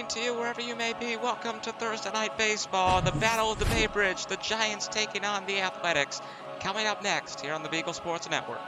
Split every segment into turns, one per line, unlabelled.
morning to you wherever you may be. Welcome to Thursday Night Baseball, the Battle of the Bay Bridge, the Giants taking on the Athletics. Coming up next here on the Beagle Sports Network.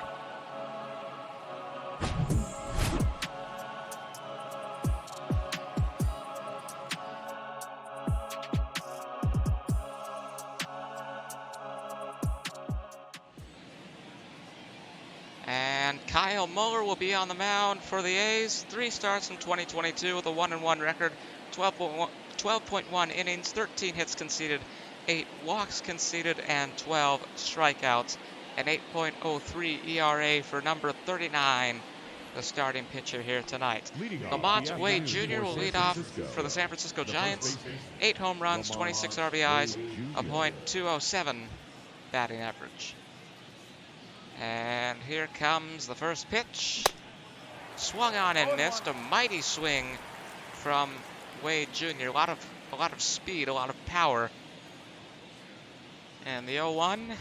And Kyle Muller will be on the mound for the A's. 3 starts in 2022 with a 1-1 record, 12.1 innings, 13 hits conceded, 8 walks conceded, and 12 strikeouts. An 8.03 ERA for number 39, the starting pitcher here tonight. Lamont Wade Jr. will lead off for the San Francisco Giants. 8 home runs, 26 RBIs, a .207 batting average. And here comes the first pitch. Swung on and missed. A mighty swing from Wade Jr. A lot of speed, a lot of power. And the 0-1.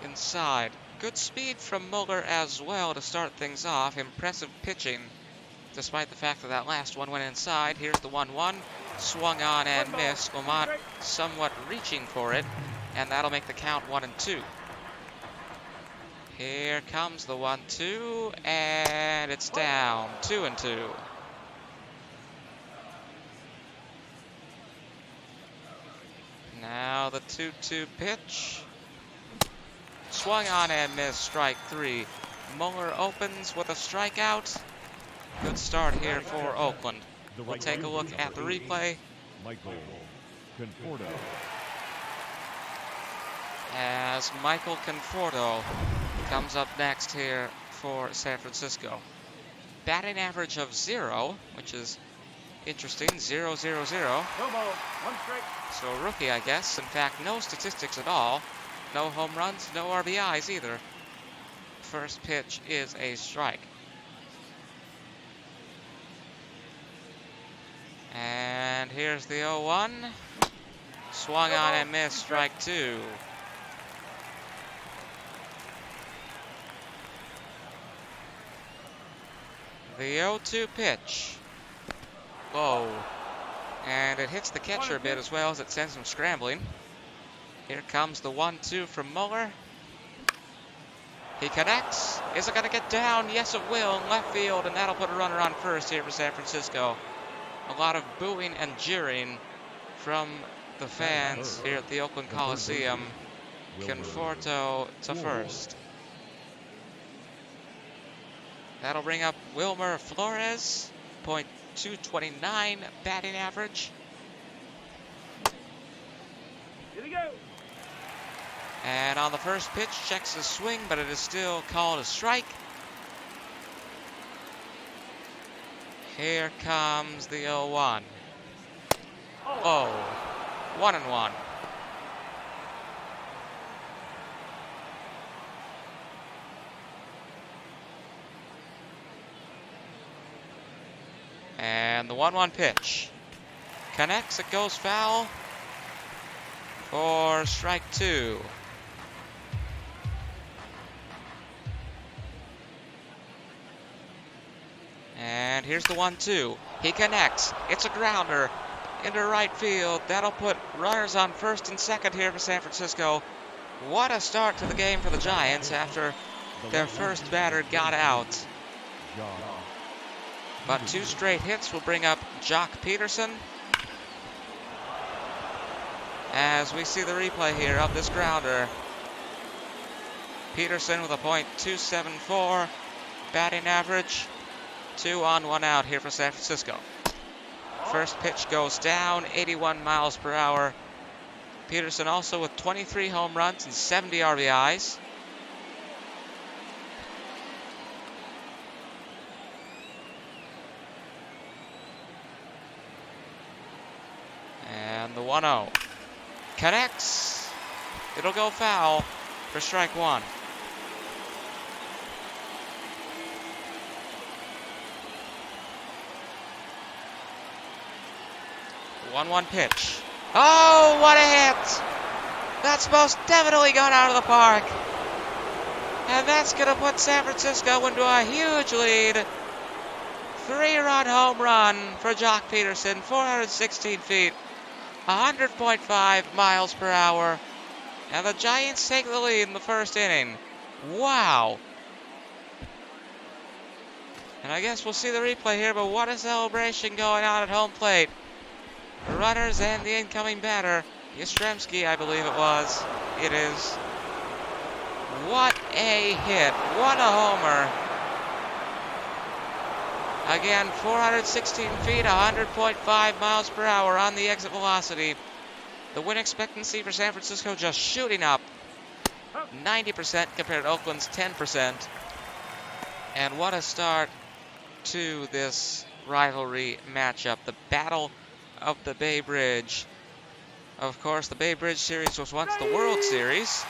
Inside. Good speed from Muller as well to start things off. Impressive pitching, despite the fact that that last one went inside. Here's the 1-1. Swung on and missed. Lamont somewhat reaching for it. And that'll make the count 1-2. Here comes the 1-2, and it's down 2-2. Now the 2-2 pitch. Swung on and missed, strike 3. Muller opens with a strikeout. Good start here for Oakland. We'll take a look at the replay. As Michael Conforto comes up next here for San Francisco. Batting average of 0, which is interesting, 0-0-0. So a rookie, I guess. In fact, no statistics at all. No home runs, no RBIs either. First pitch is a strike. And here's the 0-1. Swung on and missed, strike 2. The 0-2 pitch. Low. And it hits the catcher a bit as well as it sends him scrambling. Here comes the 1-2 from Muller. He connects. Is it going to get down? Yes, it will. In left field, and that'll put a runner on first here for San Francisco. A lot of booing and jeering from the fans here at the Oakland Coliseum. Conforto to first. That'll bring up Wilmer Flores, .229 batting average.
Here we go.
And on the first pitch, checks the swing, but it is still called a strike. Here comes the 0-1. Oh, 1-1. And the 1-1 pitch. Connects, it goes foul for strike 2. And here's the 1-2. He connects. It's a grounder into right field. That'll put runners on first and second here for San Francisco. What a start to the game for the Giants after their first batter got out. But 2 straight hits will bring up Jock Peterson. As we see the replay here of this grounder. Peterson with a .274 batting average. 2 on, 1 out here for San Francisco. First pitch goes down, 81 miles per hour. Peterson also with 23 home runs and 70 RBIs. And the 1-0. Connects. It'll go foul for strike 1. The 1-1 pitch. Oh, what a hit! That's most definitely gone out of the park. And that's going to put San Francisco into a huge lead. 3-run home run for Jock Peterson, 416 feet, 100.5 miles per hour. And the Giants take the lead in the first inning. Wow. And I guess we'll see the replay here, but what a celebration going on at home plate. The runners and the incoming batter, Yastrzemski, I believe it was. It is. What a hit. What a homer. Again, 416 feet, 100.5 miles per hour on the exit velocity. The win expectancy for San Francisco just shooting up. 90% compared to Oakland's 10%. And what a start to this rivalry matchup. The Battle of the Bay Bridge. Of course, the Bay Bridge Series was once the World Series.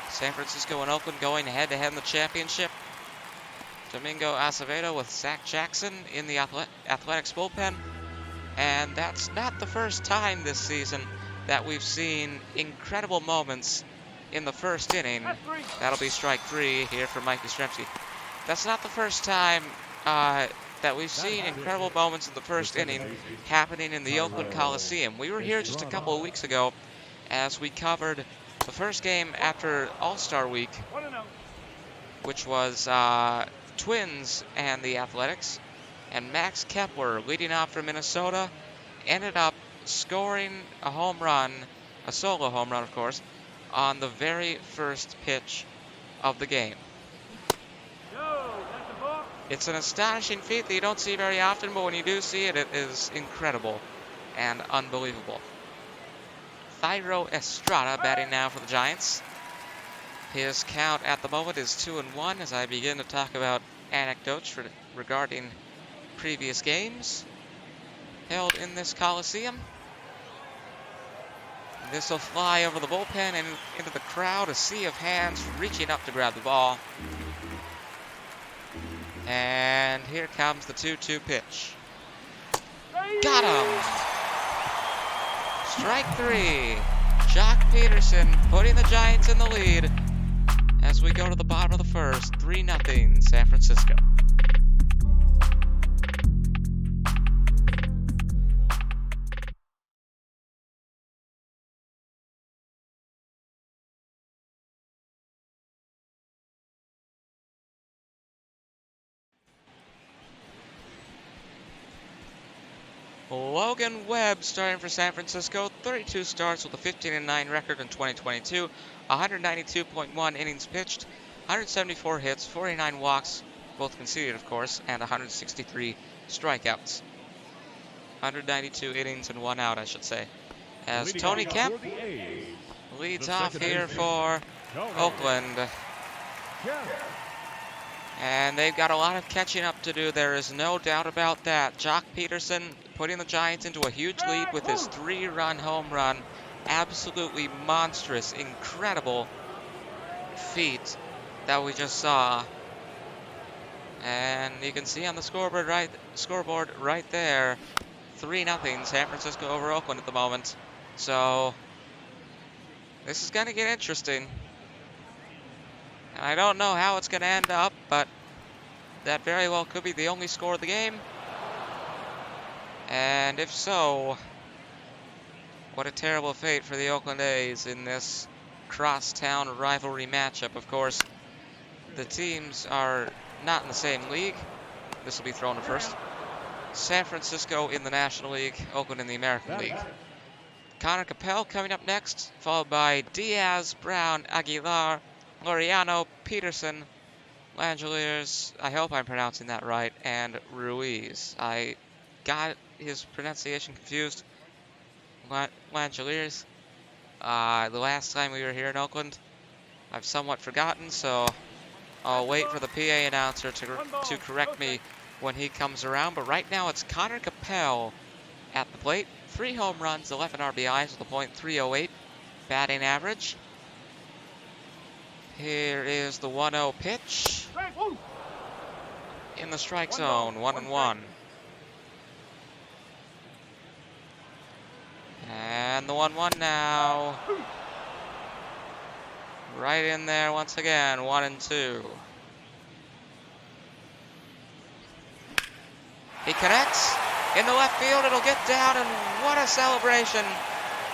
San Francisco and Oakland going head-to-head in the championship. Domingo Acevedo with Zach Jackson in the Athletics bullpen. And that's not the first time this season that we've seen incredible moments in the first inning. That'll be strike 3 here for Mike Yastrzemski. That's not the first time that we've seen incredible moments in the first inning happening in the Oakland Coliseum. We were here just a couple of weeks ago as we covered the first game after All-Star Week, which was Twins and the Athletics. And Max Kepler, leading off for Minnesota, ended up scoring a home run, a solo home run, of course, on the very first pitch of the game. It's an astonishing feat that you don't see very often, but when you do see it, it is incredible and unbelievable. Thairo Estrada batting now for the Giants. His count at the moment is 2-1 as I begin to talk about anecdotes regarding previous games held in this Coliseum. This will fly over the bullpen and into the crowd, a sea of hands reaching up to grab the ball. And here comes the 2-2 pitch. Got him! Strike 3. Jock Peterson putting the Giants in the lead as we go to the bottom of the first. 3-0 San Francisco. Logan Webb starting for San Francisco, 32 starts with a 15-9 record in 2022, 192.1 innings pitched, 174 hits, 49 walks, both conceded of course, and 163 strikeouts. 192 innings and 1 out, I should say. As Tony Kemp leads off here for Oakland. And they've got a lot of catching up to do, there is no doubt about that. Jock Peterson putting the Giants into a huge lead with his 3-run home run. Absolutely monstrous, incredible feat that we just saw. And you can see on the scoreboard right there, 3-0 San Francisco over Oakland at the moment. So this is going to get interesting. And I don't know how it's going to end up, but that very well could be the only score of the game. And if so, what a terrible fate for the Oakland A's in this crosstown rivalry matchup. Of course, the teams are not in the same league. This will be thrown to first. San Francisco in the National League, Oakland in the American League. Connor Capel coming up next, followed by Diaz, Brown, Aguilar, Laureano, Peterson, Langeliers, I hope I'm pronouncing that right, and Ruiz. I got his pronunciation confused. Langeliers. The last time we were here in Oakland, I've somewhat forgotten, so I'll wait for the PA announcer to correct me when he comes around. But right now it's Connor Capel at the plate. 3 home runs, 11 RBIs with a .308 batting average. Here is the 1-0 pitch. In the strike zone, 1-1. And the 1-1 now. Right in there once again, 1-2. He connects in the left field. It'll get down, and what a celebration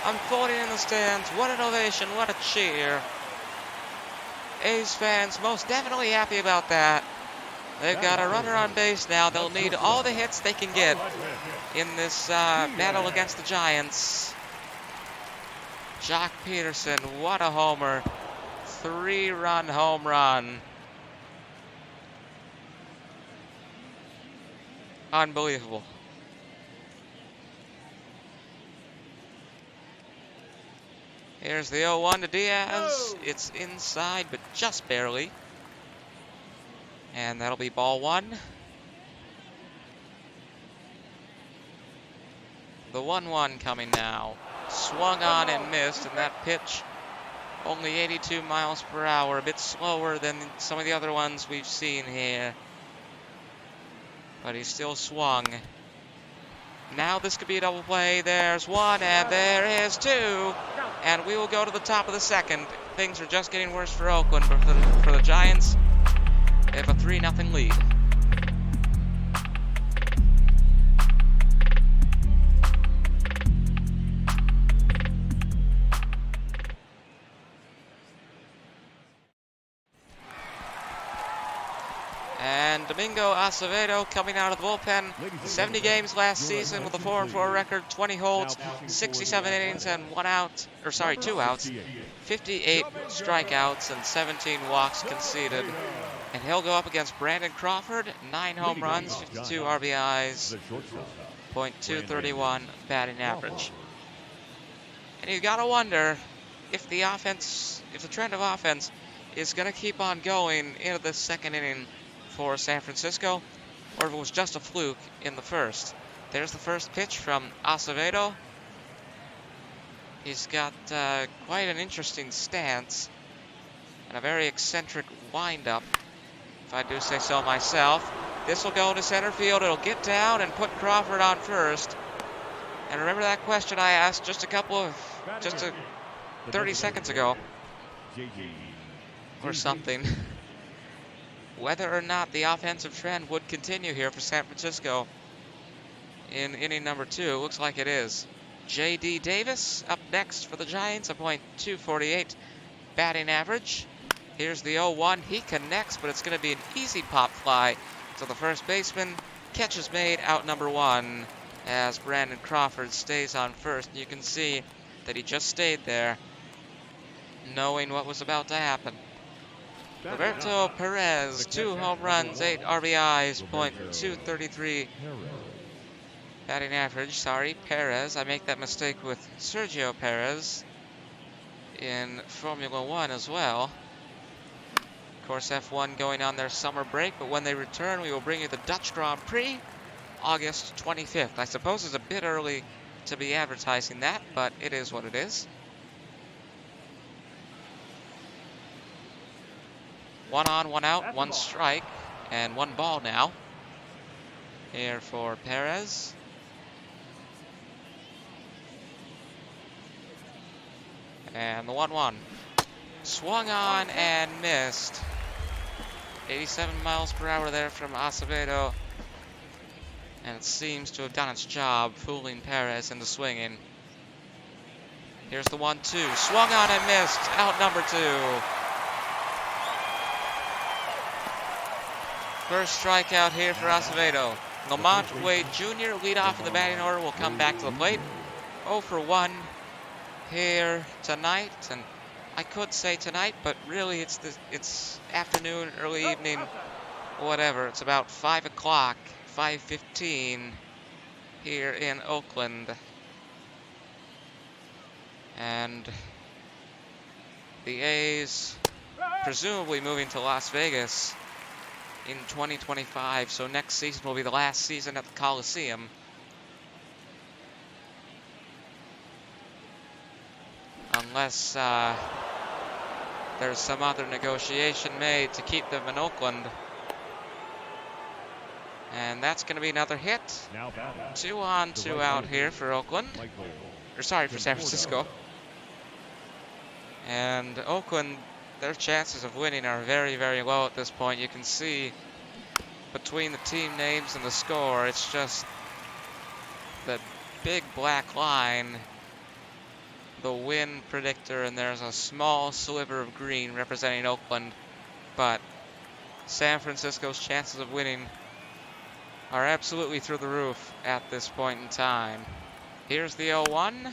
unfolding in the stands. What an ovation. What a cheer. A's fans most definitely happy about that. They've got a runner on base now. They'll need all the hits they can get in this battle against the Giants. Jock Peterson, what a homer. 3-run home run. Unbelievable. Here's the 0-1 to Diaz. It's inside, but just barely. And that'll be ball 1. The 1-1 coming now. Swung on and missed, and that pitch only 82 miles per hour, a bit slower than some of the other ones we've seen here. But he still swung. Now this could be a double play. There's 1, and there is 2. And we will go to the top of the second. Things are just getting worse for Oakland, but for the Giants, they have a 3-0 lead. And Domingo Acevedo coming out of the bullpen. 70 games last season with a 4-4 record, 20 holds, 67 innings and 2 outs, 58 strikeouts and 17 walks conceded. And he'll go up against Brandon Crawford, 9 home runs, 52 RBIs, .231 batting average. And you gotta wonder if the trend of offense is gonna keep on going into the second inning for San Francisco, or if it was just a fluke in the first. There's the first pitch from Acevedo. He's got quite an interesting stance and a very eccentric windup, if I do say so myself. This will go into center field. It'll get down and put Crawford on first. And remember that question I asked just 30 seconds ago, or something, whether or not the offensive trend would continue here for San Francisco in inning number 2. Looks like it is. J.D. Davis up next for the Giants, a .248 batting average. Here's the 0-1. He connects, but it's going to be an easy pop fly to the first baseman. Catch is made, out number 1, as Brandon Crawford stays on first. You can see that he just stayed there, knowing what was about to happen. Roberto Perez, 2 home runs, 8 RBIs, .233 batting average. Perez. I make that mistake with Sergio Perez in Formula 1 as well. Of course, F1 going on their summer break, but when they return, we will bring you the Dutch Grand Prix, August 25th. I suppose it's a bit early to be advertising that, but it is what it is. 1 on, 1 out, 1 strike, and 1 ball now. Here for Perez. And the 1-1. Swung on and missed. 87 miles per hour there from Acevedo. And it seems to have done its job, fooling Perez into swinging. Here's the 1-2. Swung on and missed. Out number 2. First strikeout here for Acevedo. Lamont Wade Jr. lead off in the batting order will come back to the plate. 0 for 1 here tonight. And I could say tonight, but really it's afternoon, early evening, whatever. It's about 5 o'clock, 5:15 here in Oakland. And the A's presumably moving to Las Vegas in 2025, so next season will be the last season at the Coliseum. Unless there's some other negotiation made to keep them in Oakland. And that's going to be another hit. 2 on, 2 out here for Oakland. For San Francisco. And Oakland, their chances of winning are very, very low at this point. You can see between the team names and the score. It's just that big black line, the win predictor, and there's a small sliver of green representing Oakland. But San Francisco's chances of winning are absolutely through the roof at this point in time. Here's the 0-1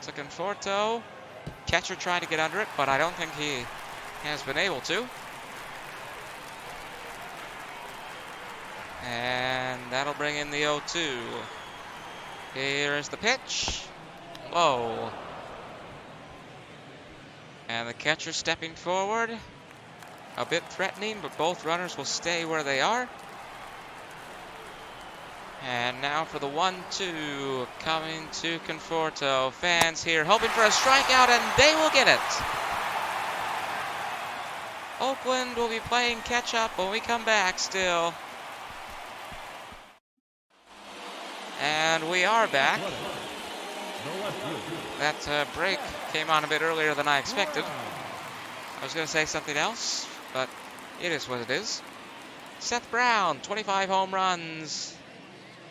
to Conforto. Catcher trying to get under it, but I don't think he has been able to. And that'll bring in the 0-2. Here's the pitch. Low. And the catcher stepping forward. A bit threatening, but both runners will stay where they are. And now for the 1-2 coming to Conforto. Fans here hoping for a strikeout, and they will get it. Oakland will be playing catch up when we come back still. And we are back. That break came on a bit earlier than I expected. I was going to say something else, but it is what it is. Seth Brown, 25 home runs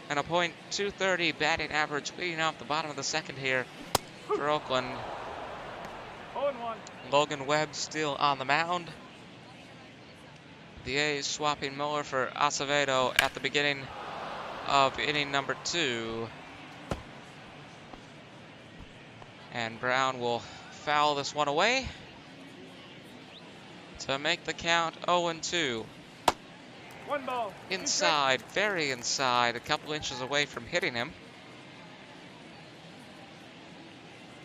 and a .230 batting average leading off the bottom of the second here for Oakland.
0-1.
Logan Webb still on the mound. The A's swapping Muller for Acevedo at the beginning of inning number 2. And Brown will foul this one away to make the count 0-2.
1 ball.
Inside, very inside, a couple inches away from hitting him.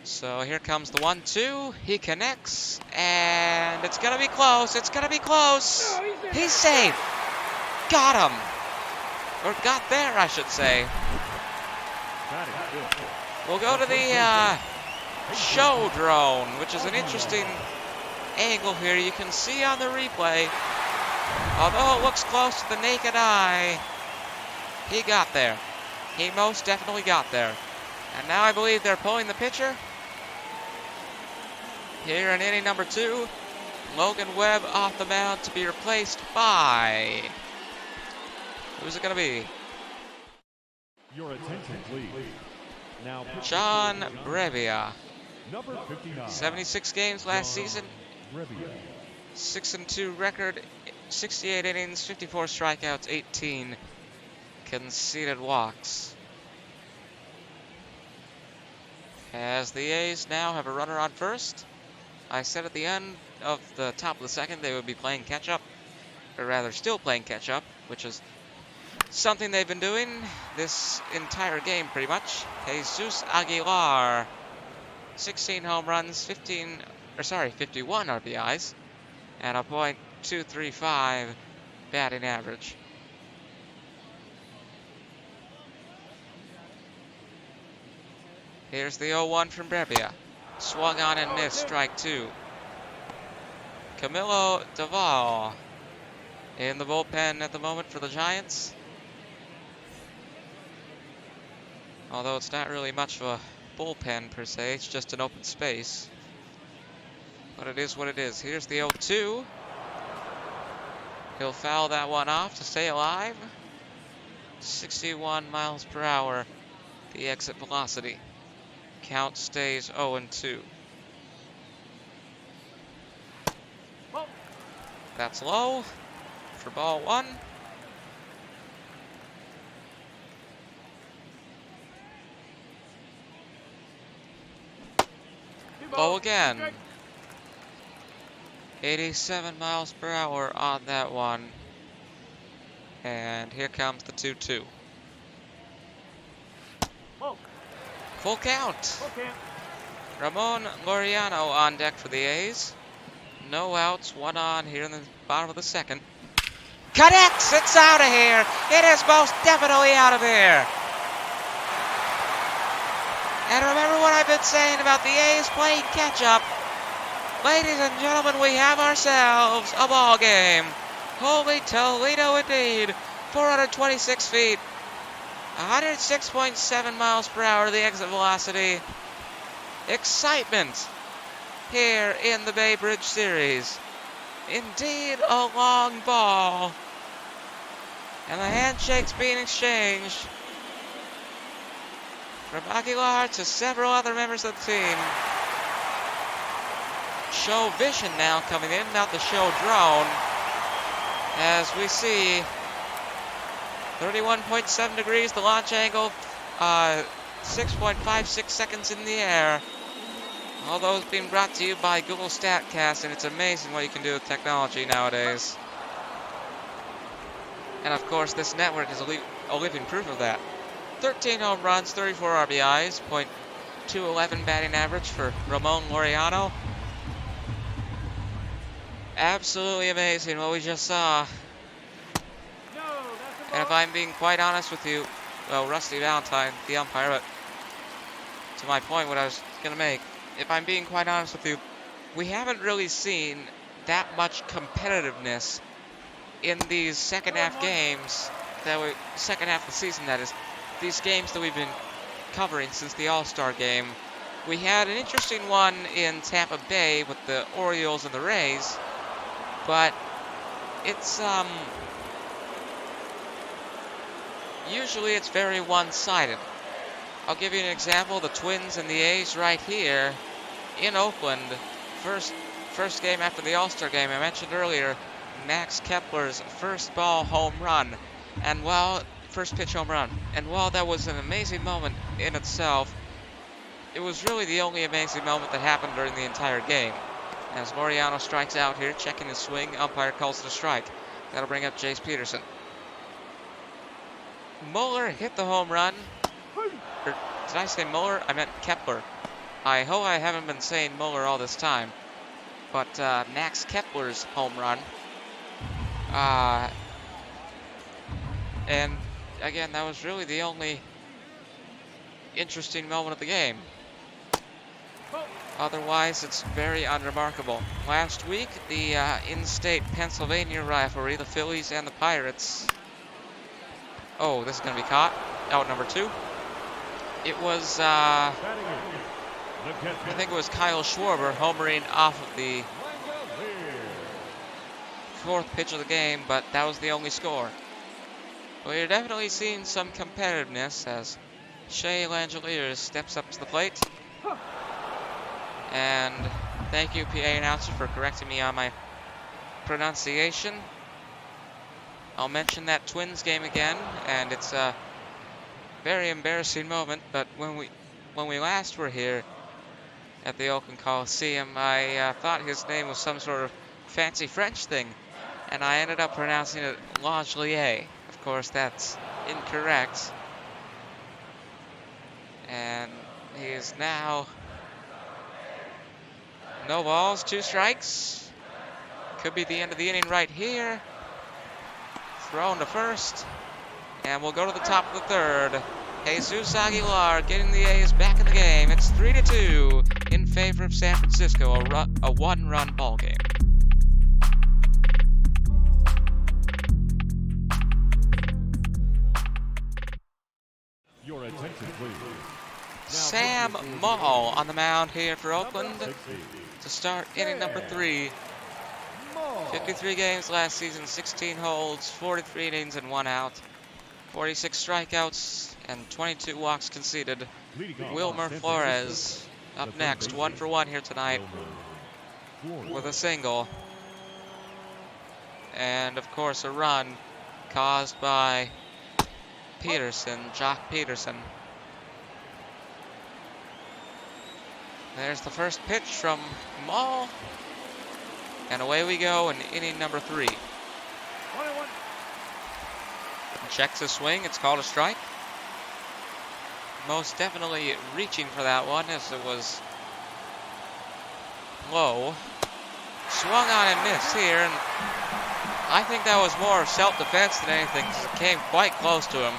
So here comes the 1-2. He connects, and it's going to be close. It's going to be close.
No,
He's safe. Got him. Or got there, I should say. We'll go to the show drone, which is an interesting angle here. You can see on the replay, although it looks close to the naked eye, he got there. He most definitely got there. And now I believe they're pulling the pitcher. Here in inning number 2, Logan Webb off the mound to be replaced by... who's it going to be?
Your attention, please. Now,
John Brevia.
number 59.
76 games last season.
Brevia.
6-2 record, 68 innings, 54 strikeouts, 18 conceded walks. As the A's now have a runner on first. I said at the end of the top of the second they would be playing catch-up, or rather still playing catch-up, which is something they've been doing this entire game pretty much. Jesus Aguilar, 16 home runs, 51 RBIs, and a .235 batting average. Here's the 0-1 from Brevia. Swung on and missed, strike 2. Camilo Doval in the bullpen at the moment for the Giants. Although it's not really much of a bullpen per se, it's just an open space. But it is what it is. Here's the 0-2. He'll foul that one off to stay alive. 61 miles per hour, the exit velocity. Count stays 0-2. That's low for ball 1. Low again. 87 miles per hour on that one. And here comes the 2-2. Full count.
Okay.
Ramon Laureano on deck for the A's. No outs, 1 on here in the bottom of the second. Connects! It's out of here! It is most definitely out of here! And remember what I've been saying about the A's playing catch-up. Ladies and gentlemen, we have ourselves a ball game. Holy Toledo indeed. 426 feet. 106.7 miles per hour, the exit velocity. Excitement here in the Bay Bridge Series. Indeed, a long ball. And the handshake's being exchanged from Aguilar to several other members of the team. Show vision now coming in, not the show drone. As we see 31.7 degrees, the launch angle, 6.56 seconds in the air. All those being brought to you by Google StatCast, and it's amazing what you can do with technology nowadays. And of course, this network is a living proof of that. 13 home runs, 34 RBIs, .211 batting average for Ramon Laureano. Absolutely amazing what we just saw. And if I'm being quite honest with you, well, Rusty Valentine, the umpire, but to my point, what I was going to make, if I'm being quite honest with you, we haven't really seen that much competitiveness in these second half games, second half of the season, that is, these games that we've been covering since the All-Star game. We had an interesting one in Tampa Bay with the Orioles and the Rays, but it's, usually it's very one-sided. I'll give you an example. The Twins and the A's right here in Oakland. First game after the All-Star game. I mentioned earlier Max Kepler's first ball home run. And first pitch home run. And while that was an amazing moment in itself, it was really the only amazing moment that happened during the entire game. As Laureano strikes out here, checking his swing, umpire calls it a strike. That'll bring up Jace Peterson. Muller hit the home run. Or did I say Muller? I meant Kepler. I hope I haven't been saying Muller all this time. But Max Kepler's home run. And again, that was really the only interesting moment of the game. Otherwise, it's very unremarkable. Last week, the in-state Pennsylvania rivalry, the Phillies and the Pirates. Oh, this is going to be caught. Out number 2. It was, I think it was Kyle Schwarber homering off of the 4th pitch of the game, but that was the only score. Well, you're definitely seeing some competitiveness as Shea Langeliers steps up to the plate. And thank you, PA announcer, for correcting me on my pronunciation. I'll mention that Twins game again, and it's a very embarrassing moment, but when we last were here at the Oakland Coliseum, I thought his name was some sort of fancy French thing, and I ended up pronouncing it Langeliers. Of course, that's incorrect. And he is now no balls, 2 strikes. Could be the end of the inning right here. Thrown to first. And we'll go to the top of the 3rd. Jesus Aguilar getting the A's back in the game. It's 3-2 in favor of San Francisco, a one-run ball game.
Your attention, please.
Sam Muller on the mound here for Oakland to start inning number 3. 53 games last season, 16 holds, 43 innings and 1 out, 46 strikeouts, and 22 walks conceded. Wilmer Flores up next, 1 for 1 here tonight with a single. And of course a run caused by Peterson, Jock Peterson. There's the first pitch from Muller. And away we go in inning number 3.
1-1.
Checks his swing. It's called a strike. Most definitely reaching for that one as it was low. Swung on and missed here. And I think that was more self-defense than anything because it came quite close to him.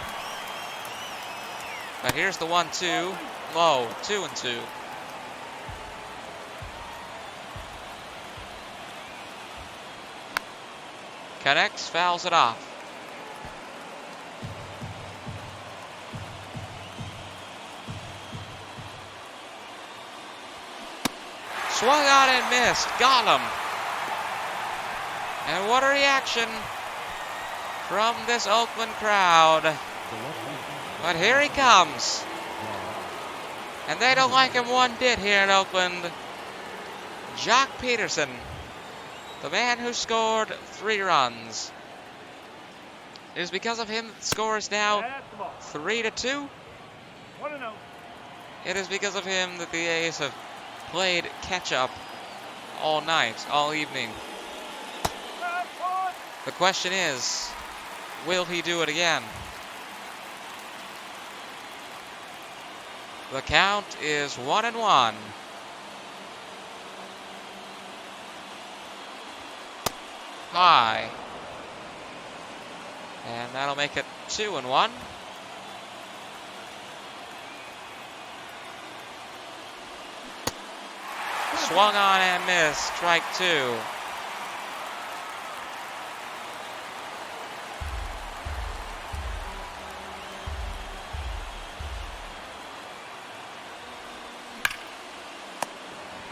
But here's the 1-2. Low. 2-2. Connects, fouls it off. Swung on and missed. Got him. And what a reaction from this Oakland crowd. But here he comes. And they don't like him one bit here in Oakland. Jock Peterson, the man who scored 3 runs. It is because of him that the score is now
That's the ball.
3-2.
1-0.
It is because of him that the A's have played catch-up all night, all evening.
That's one.
The question is, will he do it again? The count is 1-1. High. And that'll make it 2-1. Swung on and missed. Strike 2.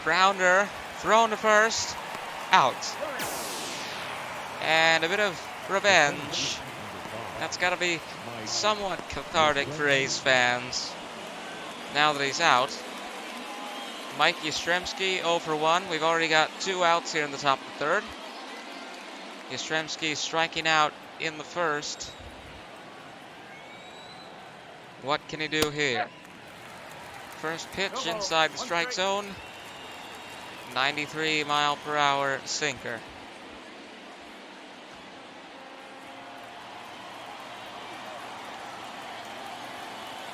Grounder thrown to first. Out. And a bit of revenge. That's got to be somewhat cathartic for A's fans. Now that he's out. Mike Yastrzemski 0 for 1. We've already got 2 outs here in the top of the third. Yastrzemski striking out in the first. What can he do here? First pitch inside the strike zone. 93-mile-per-hour sinker.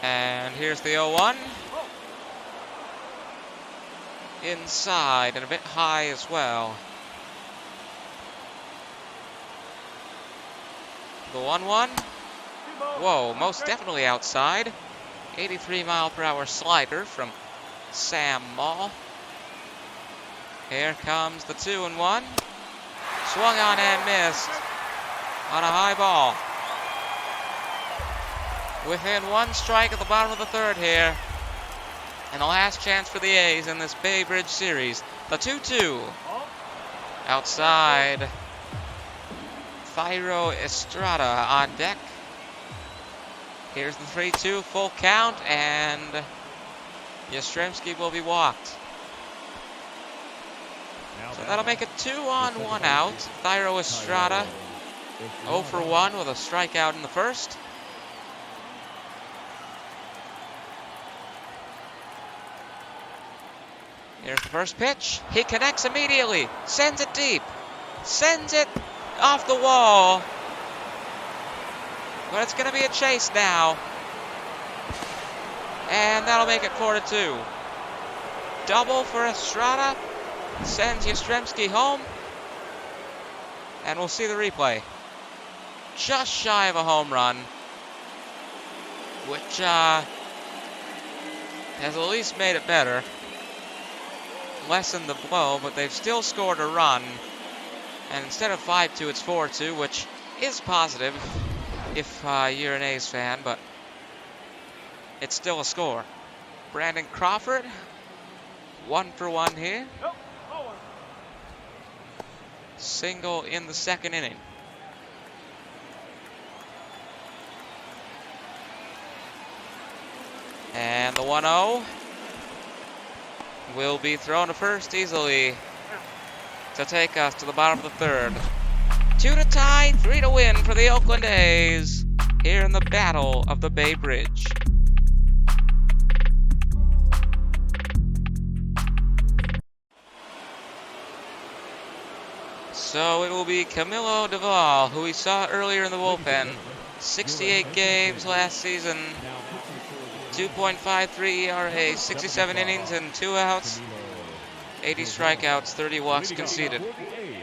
And here's the 0-1. Inside and a bit high as well. The 1-1. Whoa, most definitely outside. 83-mile-per-hour slider from Sam Maul. Here comes the 2-1. Swung on and missed on a high ball. Within 1 strike at the bottom of the third here. And the last chance for the A's in this Bay Bridge series. The 2-2. Outside. Thairo Estrada on deck. Here's the 3-2 full count, and Yastrzemski will be walked. So that'll make it 2 on, 1 out. Thairo Estrada 0 for 1 with a strikeout in the first. Here's the first pitch. He connects immediately. Sends it deep. Sends it off the wall. But it's going to be a chase now. And that'll make it 4-2. Double for Estrada. Sends Yastrzemski home. And we'll see the replay. Just shy of a home run. Which has at least made it better. Lessened the blow, but they've still scored a run. And instead of 5-2, it's 4-2, which is positive if you're an A's fan, but it's still a score. Brandon Crawford, 1 for 1 here. Single in the second inning. And the 1-0 will be thrown to first easily to take us to the bottom of the third. 2 to tie, 3 to win for the Oakland A's here in the Battle of the Bay Bridge. So it will be Camilo Doval, who we saw earlier in the bullpen. 68 games last season, 2.53 ERA, 67 innings and 2 outs, 80 strikeouts, 30 walks conceded.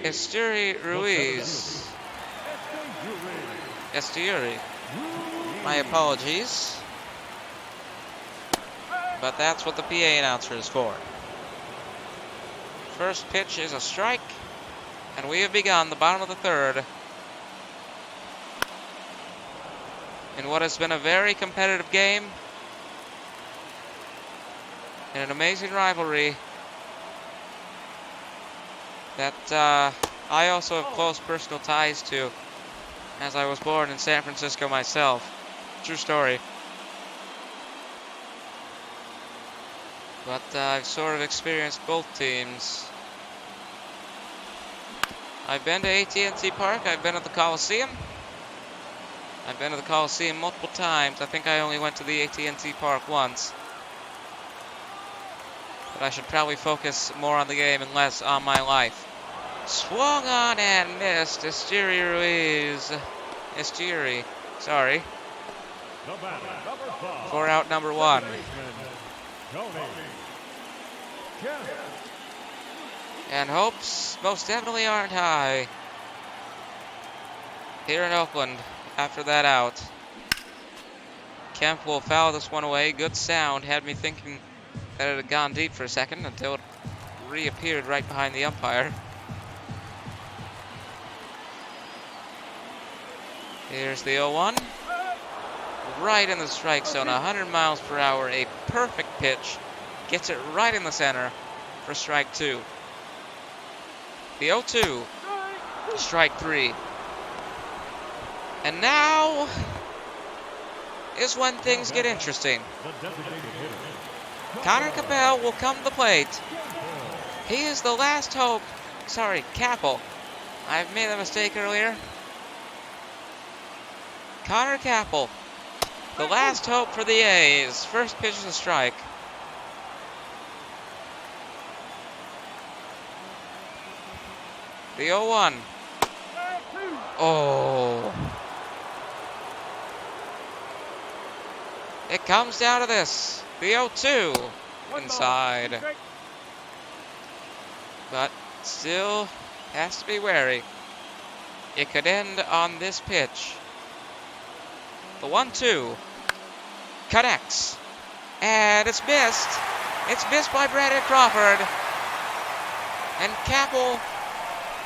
Esteury Ruiz. Esteury. My apologies. But that's what the PA announcer is for. First pitch is a strike. And we have begun the bottom of the third. In what has been a very competitive game. In an amazing rivalry that I also have close personal ties to. as I was born in San Francisco myself. True story. But I've sort of experienced both teams. I've been to AT&T Park, I've been at the Coliseum. I've been to the Coliseum multiple times. I think I only went to the AT&T Park once. But I should probably focus more on the game and less on my life. Swung on and missed. Estiri, sorry. For out number 1. And hopes most definitely aren't high here in Oakland after that out. Kemp will foul this one away. Good sound. Had me thinking that it had gone deep for a second until it reappeared right behind the umpire. Here's the 0-1. Right in the strike zone, 100 miles per hour, a perfect pitch. Gets it right in the center for strike 2. The 0-2, strike 3. And now is when things get interesting. Connor Capel will come to the plate. He is the last hope. Sorry, Capel. I've made a mistake earlier. Connor Capel, the last hope for the A's. First pitch is a strike. The 0-1. Oh. It comes down to this. The 0-2. Inside. But still has to be wary. It could end on this pitch. The 1-2 connects, and it's missed. It's missed by Brandon Crawford, and Capel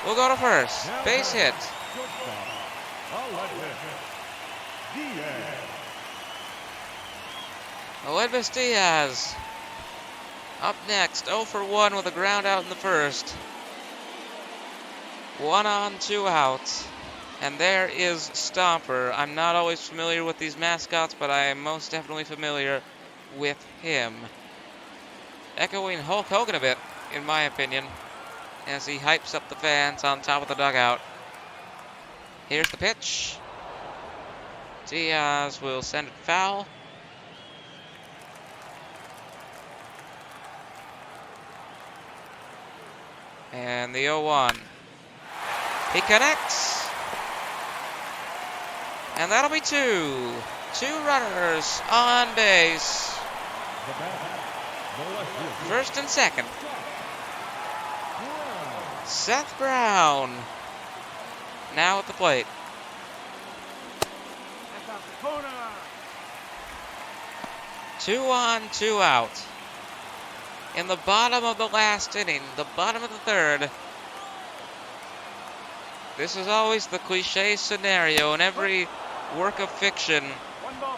will go to first. Base hit. Aledvis Diaz up next, 0 for 1 with a ground out in the first. 1 on, 2 out. And there is Stomper. I'm not always familiar with these mascots, but I am most definitely familiar with him. Echoing Hulk Hogan a bit, in my opinion, as he hypes up the fans on top of the dugout. Here's the pitch. Diaz will send it foul. And the 0-1. He connects. And that'll be 2. 2 runners on base. First and second. Seth Brown now at the plate. 2 on, 2 out. In the bottom of the last inning, the bottom of the third. This is always the cliche scenario in every work of fiction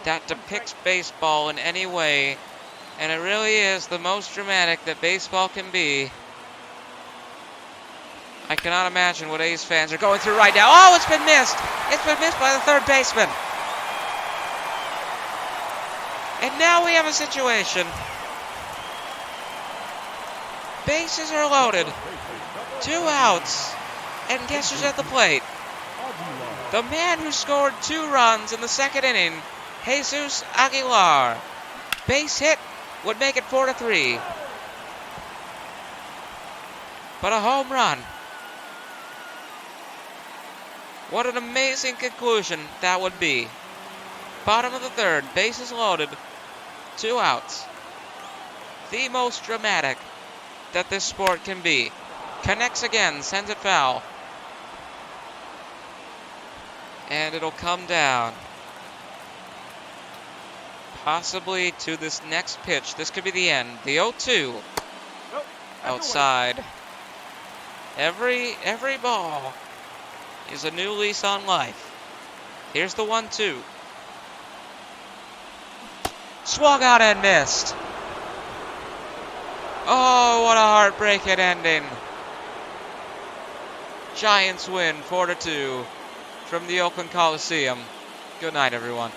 that depicts baseball in any way, and it really is the most dramatic that baseball can be. I cannot imagine what A's fans are going through right now. Oh, it's been missed! It's been missed by the third baseman. And now we have a situation. Bases are loaded. 2 outs. And guess who's at the plate? The man who scored 2 runs in the second inning, Jesus Aguilar. Base hit would make it 4-3. But a home run. What an amazing conclusion that would be. Bottom of the third, bases loaded, 2 outs. The most dramatic that this sport can be. Connects again, sends it foul. And it'll come down. Possibly to this next pitch. This could be the end. The 0-2. Outside. Every ball is a new lease on life. Here's the 1-2. Swung out and missed. Oh, what a heartbreaking ending. Giants win 4-2. from the Oakland Coliseum. Good night, everyone.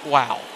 Wow.